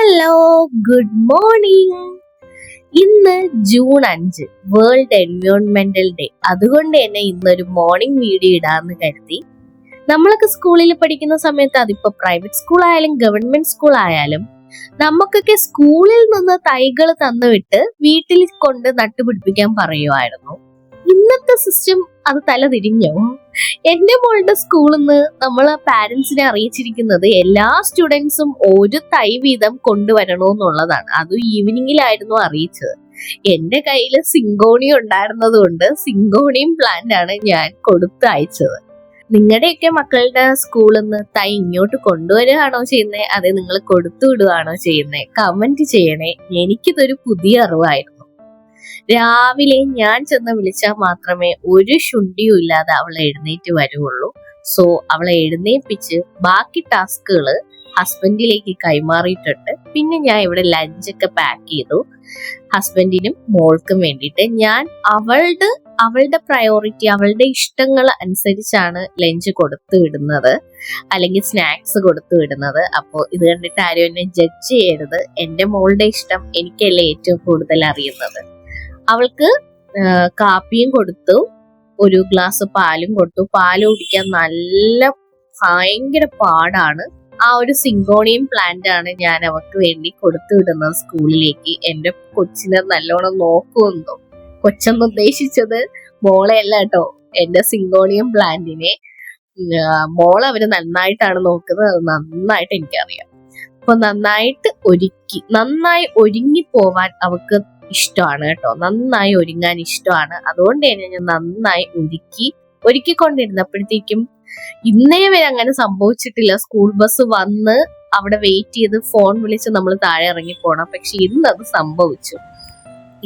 Hello, good morning. ഇന്ന് June 5 world എൻവയോൺമെന്റൽ day. അതുകൊണ്ട് തന്നെ ഇന്നൊരു മോർണിംഗ് വീഡിയോ ഇടാന്ന് കരുതി. നമ്മളൊക്കെ സ്കൂളിൽ പഠിക്കുന്ന സമയത്ത്, അതിപ്പോ പ്രൈവറ്റ് സ്കൂൾ ആയാലും ഗവൺമെന്റ് സ്കൂൾ ആയാലും, നമുക്കൊക്കെ സ്കൂളിൽ നിന്ന് തൈകൾ തന്നുവിട്ട് വീട്ടിൽ കൊണ്ട് നട്ടുപിടിപ്പിക്കാൻ പറയുമായിരുന്നു. ഇന്നത്തെ സിസ്റ്റം അത് തല തിരിഞ്ഞോ? എന്റെ മോളുടെ സ്കൂളിൽ നിന്ന് നമ്മള് പാരന്റ്സിനെ അറിയിച്ചിരിക്കുന്നത് എല്ലാ സ്റ്റുഡൻസും ഒരു തൈ വീതം കൊണ്ടുവരണമെന്നുള്ളതാണ്. അതും ഈവനിങ്ങിലായിരുന്നു അറിയിച്ചത്. എന്റെ കയ്യിൽ സിങ്കോണി ഉണ്ടായിരുന്നത് കൊണ്ട് സിങ്കോണിയം പ്ലാന്റ് ആണ് ഞാൻ കൊടുത്ത് അയച്ചത്. നിങ്ങളുടെയൊക്കെ മക്കളുടെ സ്കൂളിൽ നിന്ന് തൈ ഇങ്ങോട്ട് കൊണ്ടുവരികയാണോ ചെയ്യുന്നത്, അതെ നിങ്ങൾ കൊടുത്തു വിടുകയാണോ ചെയ്യുന്നത്? കമന്റ് ചെയ്യണേ. എനിക്കിതൊരു പുതിയ അറിവായിരുന്നു. രാവിലെ ഞാൻ ചെന്ന് വിളിച്ചാൽ മാത്രമേ ഒരു ശുണ്ടിയും ഇല്ലാതെ അവളെ എഴുന്നേറ്റ് വരുള്ളൂ. സോ അവളെ എഴുന്നേപ്പിച്ച് ബാക്കി ടാസ്കുകള് ഹസ്ബൻഡിലേക്ക് കൈമാറിയിട്ടുണ്ട്. പിന്നെ ഞാൻ ഇവിടെ ലഞ്ചൊക്കെ പാക്ക് ചെയ്തു. ഹസ്ബൻഡിനും മോൾക്കും വേണ്ടിയിട്ട് ഞാൻ അവളുടെ പ്രയോറിറ്റി, അവളുടെ ഇഷ്ടങ്ങൾ അനുസരിച്ചാണ് ലഞ്ച് കൊടുത്തു വിടുന്നത്, അല്ലെങ്കിൽ സ്നാക്സ് കൊടുത്തു വിടുന്നത്. അപ്പോൾ ഇത് കണ്ടിട്ട് ആരും എന്നെ ജഡ്ജ് ചെയ്യരുത്. എൻ്റെ മോളുടെ ഇഷ്ടം എനിക്കല്ലേ ഏറ്റവും കൂടുതൽ അറിയുന്നത്. അവൾക്ക് കാപ്പിയും കൊടുത്തു, ഒരു ഗ്ലാസ് പാലും കൊടുത്തു. പാല് കുടിക്കാൻ ഭയങ്കര പാടാണ്. ആ ഒരു സിങ്കോണിയം പ്ലാന്റ് ആണ് ഞാൻ അവൾക്ക് വേണ്ടി കൊടുത്തു വിടുന്നത് സ്കൂളിലേക്ക്. എന്റെ കൊച്ചിനെ നല്ലോണം നോക്കുമെന്നോ. കൊച്ചെന്ന് ഉദ്ദേശിച്ചത് മോളെയല്ല കേട്ടോ, എന്റെ സിങ്കോണിയം പ്ലാന്റിനെ. മോളെ അവര് നന്നായിട്ടാണ് നോക്കുന്നത്, അത് നന്നായിട്ട് എനിക്കറിയാം. അപ്പൊ നന്നായി ഒരുങ്ങി പോവാൻ അവൾക്ക് ഇഷ്ടമാണ് കേട്ടോ. നന്നായി ഒരുങ്ങാൻ ഇഷ്ടമാണ്. അതുകൊണ്ട് തന്നെ ഞാൻ നന്നായി ഒരുക്കിക്കൊണ്ടിരുന്നപ്പോഴത്തേക്കും, ഇന്നേ വരെ അങ്ങനെ സംഭവിച്ചിട്ടില്ല. സ്കൂൾ ബസ് വന്ന് അവിടെ വെയിറ്റ് ചെയ്ത് ഫോൺ വിളിച്ച് നമ്മൾ താഴെ ഇറങ്ങി പോണം. പക്ഷെ ഇന്നത് സംഭവിച്ചു.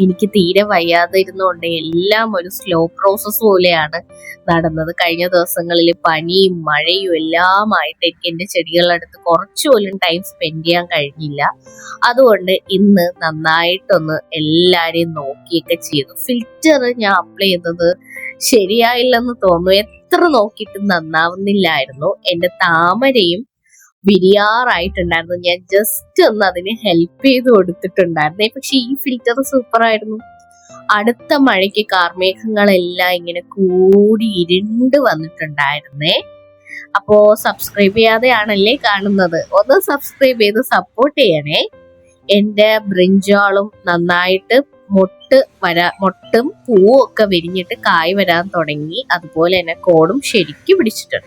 എനിക്ക് തീരെ വയ്യാതെ ഇരുന്നുകൊണ്ട് എല്ലാം ഒരു സ്ലോ പ്രോസസ് പോലെയാണ് നടന്നത്. കഴിഞ്ഞ ദിവസങ്ങളിൽ പനിയും മഴയും എല്ലാമായിട്ട് എനിക്ക് എൻ്റെ ചെടികളുടെ അടുത്ത് കുറച്ചു പോലും ടൈം സ്പെൻഡ് ചെയ്യാൻ കഴിഞ്ഞില്ല. അതുകൊണ്ട് ഇന്ന് നന്നായിട്ടൊന്ന് എല്ലാരെയും നോക്കിയൊക്കെ ചെയ്തു. ഫിൽറ്റർ ഞാൻ അപ്ലൈ ചെയ്തത് ശരിയായില്ലെന്ന് തോന്നുന്നു. എത്ര നോക്കിയിട്ടും നന്നാവുന്നില്ലായിരുന്നു. എൻ്റെ താമരയും വിരിയാറായിട്ടുണ്ടായിരുന്നു. ഞാൻ ജസ്റ്റ് ഒന്ന് അതിനെ ഹെൽപ്പ് ചെയ്ത് കൊടുത്തിട്ടുണ്ടായിരുന്നേ. പക്ഷെ ഈ ഫിൽറ്റർ സൂപ്പർ ആയിരുന്നു. അടുത്ത മഴയ്ക്ക് കാർമേഘങ്ങളെല്ലാം ഇങ്ങനെ കൂടി ഇരുണ്ട് വന്നിട്ടുണ്ടായിരുന്നേ. അപ്പോ സബ്സ്ക്രൈബ് ചെയ്യാതെയാണല്ലേ കാണുന്നത്, ഒന്ന് സബ്സ്ക്രൈബ് ചെയ്ത് സപ്പോർട്ട് ചെയ്യണേ. എന്റെ ബ്രിഞ്ചാളും നന്നായിട്ട് മൊട്ടും പൂവും ഒക്കെ വിരിഞ്ഞിട്ട് കായ് വരാൻ തുടങ്ങി. അതുപോലെ തന്നെ കോടും ശരിക്കും പിടിച്ചിട്ടുണ്ട്.